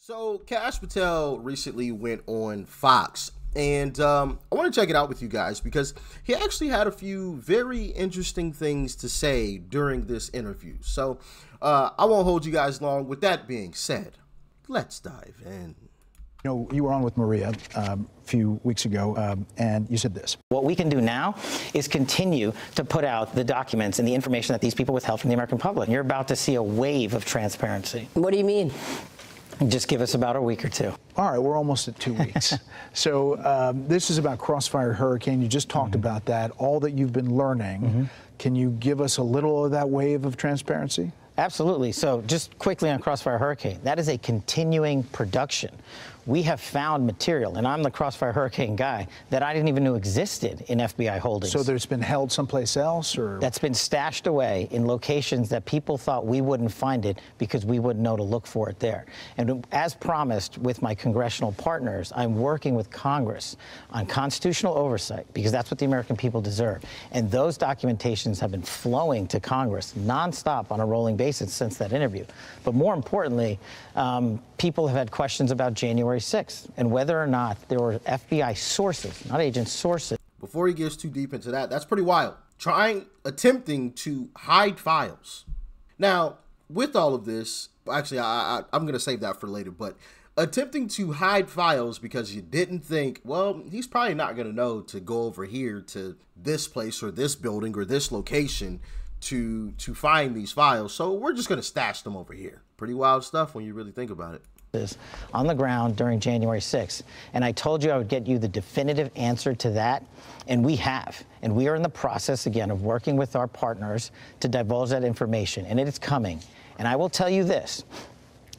So Kash Patel recently went on Fox, and I want to check it out with you guys because he actually had a few very interesting things to say during this interview. So I won't hold you guys long. With that being said, let's dive in. You know, you were on with Maria a few weeks ago, and you said this. What we can do now is continue to put out the documents and the information that these people withheld from the American public. You're about to see a wave of transparency. What do you mean? Just give us about a week or two. All right, we're almost at 2 weeks. So this is about Crossfire Hurricane. You just talked about that, all that you've been learning. Can you give us a little of that wave of transparency? Absolutely. So just quickly on Crossfire Hurricane, that is a continuing production. We have found material, and I'm the Crossfire Hurricane guy, that I didn't even know existed in FBI holdings. So there's been held someplace else, or? That's been stashed away in locations that people thought we wouldn't find it because we wouldn't know to look for it there. And as promised with my congressional partners, I'm working with Congress on constitutional oversight because that's what the American people deserve. And those documentations have been flowing to Congress nonstop on a rolling basis since that interview. But more importantly, people have had questions about January 6th and whether or not there were FBI sources, not agent sources. Before he gets too deep into that, that's pretty wild. Attempting to hide files. Now, with all of this, actually, I'm going to save that for later, but attempting to hide files because you didn't think, well, he's probably not going to know to go over here to this place or this building or this location to find these files. So we're just going to stash them over here. Pretty wild stuff when you really think about it. On the ground during January 6th. And I told you I would get you the definitive answer to that, and we have. And we are in the process, again, of working with our partners to divulge that information, and it is coming. And I will tell you this.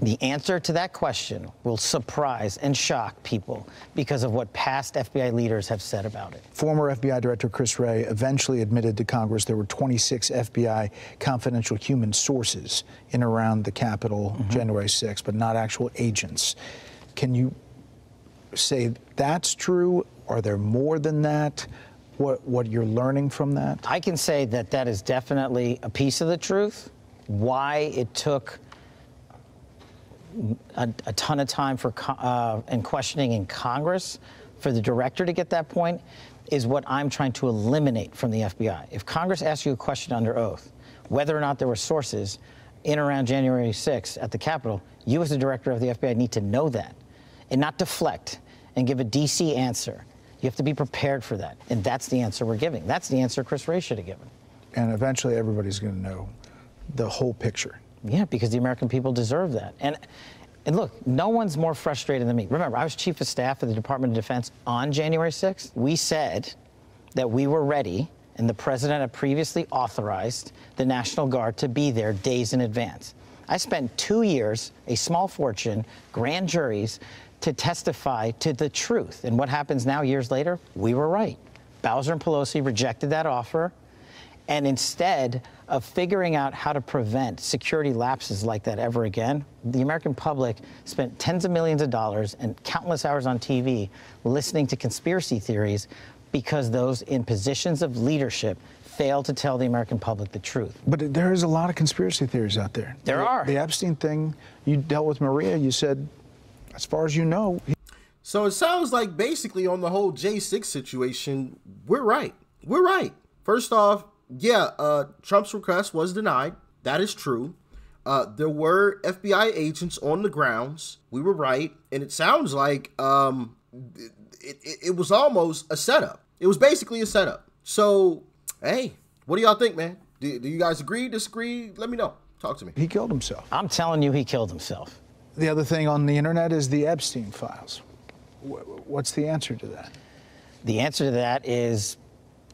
The answer to that question will surprise and shock people because of what past FBI leaders have said about it. Former FBI Director Chris Wray eventually admitted to Congress there were 26 FBI confidential human sources in around the Capitol January 6th, but not actual agents. Can you say that's true? Are there more than that? What you're learning from that? I can say that that is definitely a piece of the truth. Why it took a ton of time for and questioning in Congress for the director to get that point is what I'm trying to eliminate from the FBI. If Congress asks you a question under oath, whether or not there were sources in around January 6th at the Capitol, you as the director of the FBI need to know that and not deflect and give a DC answer. You have to be prepared for that. And that's the answer we're giving. That's the answer Chris Wray should have given. And eventually everybody's going to know the whole picture. Yeah, because the American people deserve that. And look, no one's more frustrated than me. Remember, I was Chief of Staff of the Department of Defense on January 6th. We said that we were ready, and the president had previously authorized the National Guard to be there days in advance. I spent 2 years, a small fortune, grand juries, to testify to the truth. And what happens now, years later? We were right. Bowser and Pelosi rejected that offer. And instead of figuring out how to prevent security lapses like that ever again, the American public spent tens of millions of dollars and countless hours on TV listening to conspiracy theories because those in positions of leadership failed to tell the American public the truth. But there is a lot of conspiracy theories out there. There are. The Epstein thing, you dealt with Maria, you said, as far as you know. So it sounds like basically on the whole J6 situation, we're right. We're right. First off, yeah, Trump's request was denied. That is true. There were FBI agents on the grounds. We were right. And it sounds like it was almost a setup. It was basically a setup. So, hey, what do y'all think, man? Do you guys agree, disagree? Let me know. Talk to me. He killed himself. I'm telling you, he killed himself. The other thing on the internet is the Epstein files. What's the answer to that? The answer to that is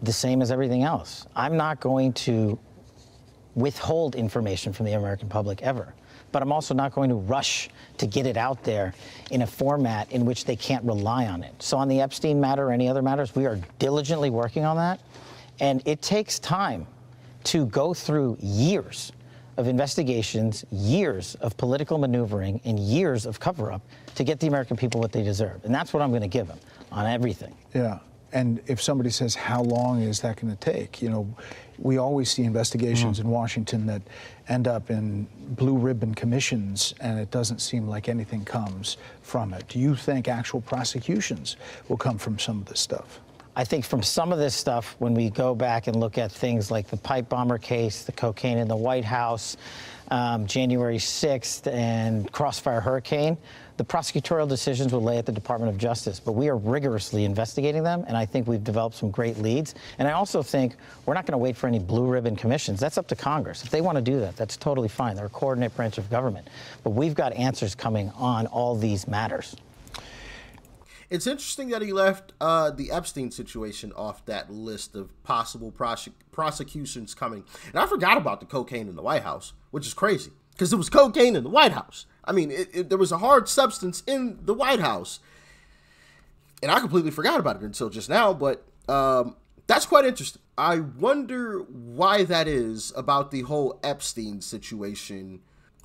the same as everything else. I'm not going to withhold information from the American public ever, but I'm also not going to rush to get it out there in a format in which they can't rely on it. So on the Epstein matter or any other matters, we are diligently working on that, and it takes time to go through years of investigations, years of political maneuvering, and years of cover-up to get the American people what they deserve. And that's what I'm going to give them on everything. Yeah. And if somebody says, how long is that going to take? You know, we always see investigations in Washington that end up in blue ribbon commissions, and it doesn't seem like anything comes from it. Do you think actual prosecutions will come from some of this stuff? I think from some of this stuff, when we go back and look at things like the pipe bomber case, the cocaine in the White House, January 6th, and Crossfire Hurricane, the prosecutorial decisions will lay at the Department of Justice. But we are rigorously investigating them, and I think we've developed some great leads. And I also think we're not going to wait for any blue ribbon commissions. That's up to Congress. If they want to do that, that's totally fine. They're a coordinate branch of government. But we've got answers coming on all these matters. It's interesting that he left the Epstein situation off that list of possible prosecutions coming. And I forgot about the cocaine in the White House, which is crazy, because it was cocaine in the White House. I mean, there was a hard substance in the White House. And I completely forgot about it until just now, but that's quite interesting. I wonder why that is about the whole Epstein situation,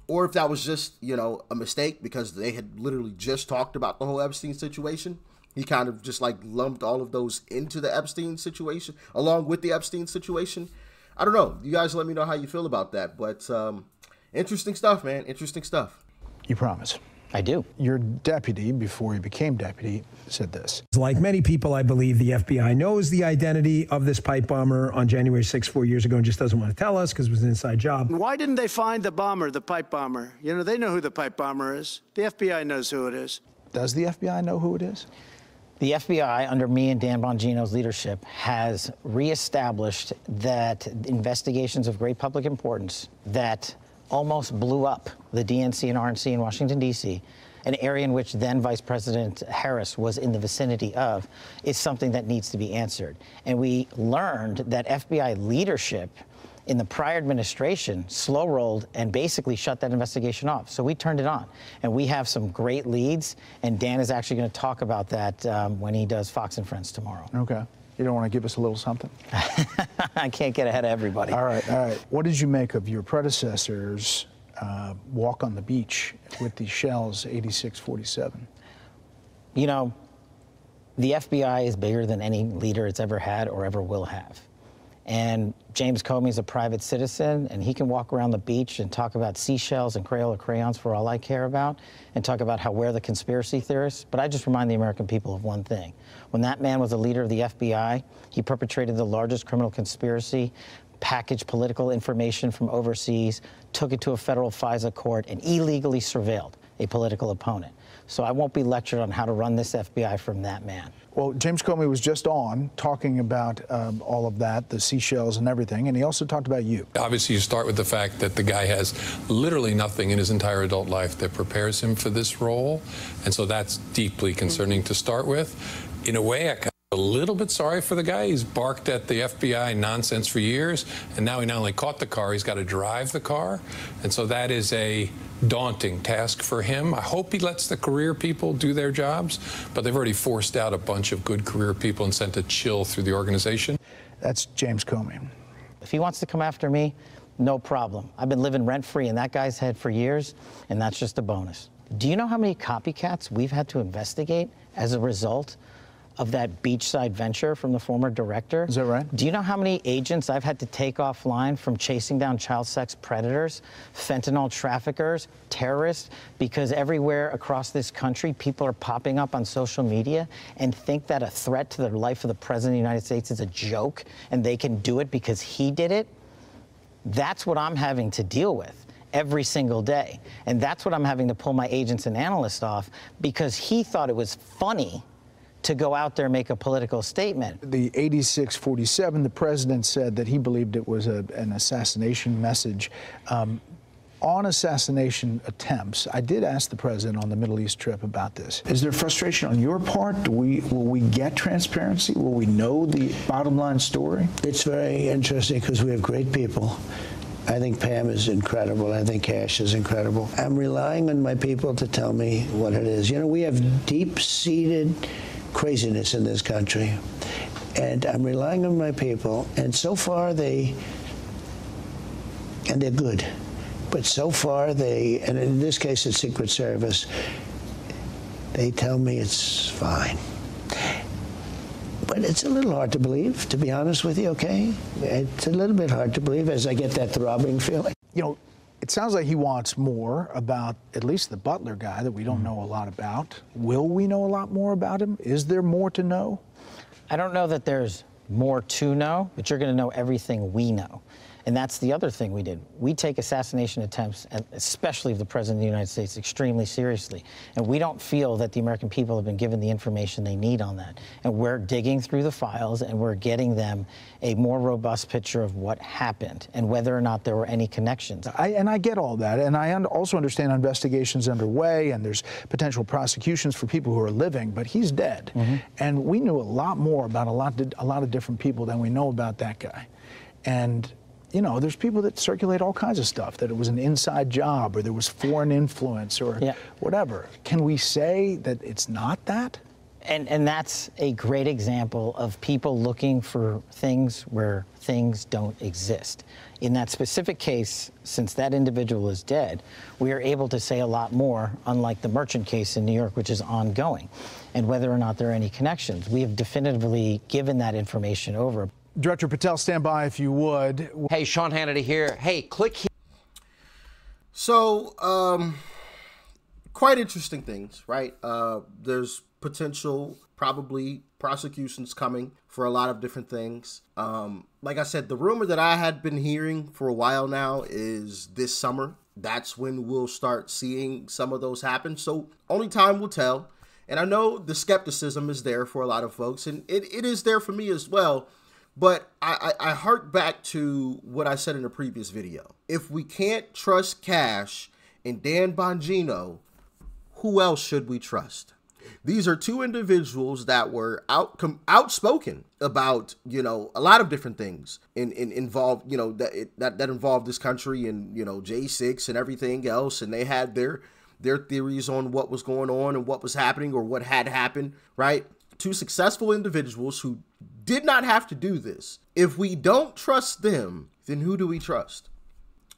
or if that was just, you know, a mistake because they had literally just talked about the whole Epstein situation. He kind of just like lumped all of those into the Epstein situation, along with the Epstein situation. I don't know. You guys let me know how you feel about that. But interesting stuff, man. Interesting stuff. You promise? I do. Your deputy, before he became deputy, said this. Like many people, I believe the FBI knows the identity of this pipe bomber on January 6th, 4 years ago, and just doesn't want to tell us because it was an inside job. Why didn't they find the bomber, the pipe bomber? You know, they know who the pipe bomber is. The FBI knows who it is. Does the FBI know who it is? The FBI, under me and Dan Bongino's leadership, has reestablished that investigations of great public importance that almost blew up the DNC and RNC in Washington, D.C., an area in which then Vice President Harris was in the vicinity of, is something that needs to be answered. And we learned that FBI leadership in the prior administration slow-rolled and basically shut that investigation off. So we turned it on. And we have some great leads, and Dan is actually going to talk about that when he does Fox and Friends tomorrow. Okay. You don't want to give us a little something? I can't get ahead of everybody. All right, all right. What did you make of your predecessor's walk on the beach with the shells 8647? You know, the FBI is bigger than any leader it's ever had or ever will have. And James Comey is a private citizen, and he can walk around the beach and talk about seashells and Crayola crayons for all I care about, and talk about how we're the conspiracy theorists. But I just remind the American people of one thing. When that man was the leader of the FBI, he perpetrated the largest criminal conspiracy, packaged political information from overseas, took it to a federal FISA court, and illegally surveilled a political opponent. So I won't be lectured on how to run this FBI from that man. Well, James Comey was just on talking about all of that, the seashells and everything, and he also talked about you. Obviously, you start with the fact that the guy has literally nothing in his entire adult life that prepares him for this role, and so that's deeply concerning to start with. In a way, I kind of a little bit sorry for the guy. He's barked at the FBI nonsense for years, and now he not only caught the car, he's got to drive the car, and so that is a daunting task for him. I hope he lets the career people do their jobs, but they've already forced out a bunch of good career people and sent a chill through the organization. That's James Comey. If he wants to come after me, no problem. I've been living rent-free in that guy's head for years, and that's just a bonus. Do you know how many copycats we've had to investigate as a result of that beachside venture from the former director? Is that right? Do you know how many agents I've had to take offline from chasing down child sex predators, fentanyl traffickers, terrorists? Because everywhere across this country, people are popping up on social media and think that a threat to the life of the President of the United States is a joke and they can do it because he did it. That's what I'm having to deal with every single day. And that's what I'm having to pull my agents and analysts off because he thought it was funny to go out there and make a political statement. The 8647, the president said that he believed it was an assassination message. On assassination attempts, I did ask the president on the Middle East trip about this. Is there frustration on your part? Will we get transparency? Will we know the bottom line story? It's very interesting because we have great people. I think Pam is incredible. I think Cash is incredible. I'm relying on my people to tell me what it is. You know, we have deep-seated craziness in this country, and I'm relying on my people, and so far they're good, but so far and in this case it's Secret Service, they tell me it's fine. But it's a little hard to believe, to be honest with you, okay? It's a little bit hard to believe as I get that throbbing feeling. You know, it sounds like he wants more about at least the Butler guy that we don't know a lot about. Will we know a lot more about him? Is there more to know? I don't know that there's more to know, but you're going to know everything we know. And that's the other thing we did. We take assassination attempts, especially of the President of the United States, extremely seriously. And we don't feel that the American people have been given the information they need on that. And we're digging through the files, and we're getting them a more robust picture of what happened and whether or not there were any connections. I get all that, and I also understand investigations underway, and there's potential prosecutions for people who are living, but he's dead. And we knew a lot more about a lot of different people than we know about that guy. And you know, there's people that circulate all kinds of stuff, that it was an inside job or there was foreign influence or whatever. Can we say that it's not that? And that's a great example of people looking for things where things don't exist. In that specific case, since that individual is dead, we are able to say a lot more, unlike the Merchant case in New York, which is ongoing, and whether or not there are any connections. We have definitively given that information over. Director Patel, stand by if you would. Hey, Sean Hannity here. Hey, click here. So, quite interesting things, right? There's potential, probably prosecutions coming for a lot of different things. Like I said, the rumor that I had been hearing for a while now is this summer. That's when we'll start seeing some of those happen. So only time will tell. And I know the skepticism is there for a lot of folks, and it is there for me as well. But I hark back to what I said in a previous video. If we can't trust Kash and Dan Bongino, who else should we trust? These are two individuals that were outspoken about, you know, a lot of different things involved, you know, that involved this country and, you know, J6 and everything else. And they had their theories on what was going on and what was happening or what had happened, right? Two successful individuals who did not have to do this. If we don't trust them, then who do we trust?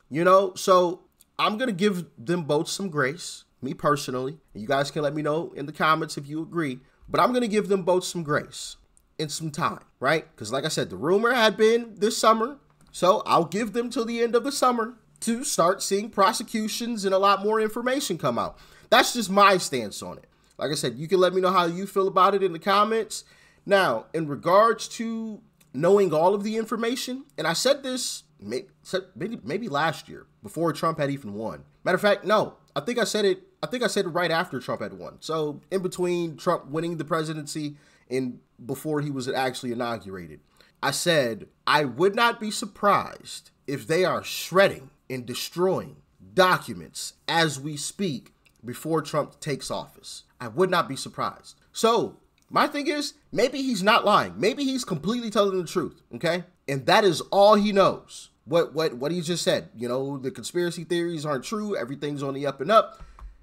You know, so I'm going to give them both some grace, me personally. You guys can let me know in the comments if you agree, but I'm going to give them both some grace and some time, right? Because like I said, the rumor had been this summer, so I'll give them till the end of the summer to start seeing prosecutions and a lot more information come out. That's just my stance on it. Like I said, you can let me know how you feel about it in the comments. Now, in regards to knowing all of the information, and I said this maybe last year before Trump had even won. Matter of fact, no, I think I said it right after Trump had won. So in between Trump winning the presidency and before he was actually inaugurated, I said I would not be surprised if they are shredding and destroying documents as we speak before Trump takes office. I would not be surprised. So my thing is, maybe he's not lying. Maybe he's completely telling the truth, okay? And that is all he knows. What he just said. You know, the conspiracy theories aren't true. Everything's on the up and up.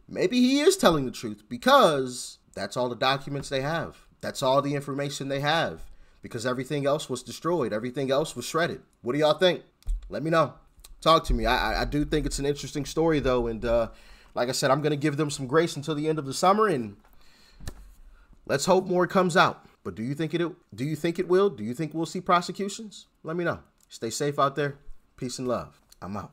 Maybe he is telling the truth because that's all the documents they have. That's all the information they have because everything else was destroyed. Everything else was shredded. What do y'all think? Let me know. Talk to me. I do think it's an interesting story, though. And like I said, I'm going to give them some grace until the end of the summer, and let's hope more comes out. But do you think it will? Do you think we'll see prosecutions? Let me know. Stay safe out there. Peace and love. I'm out.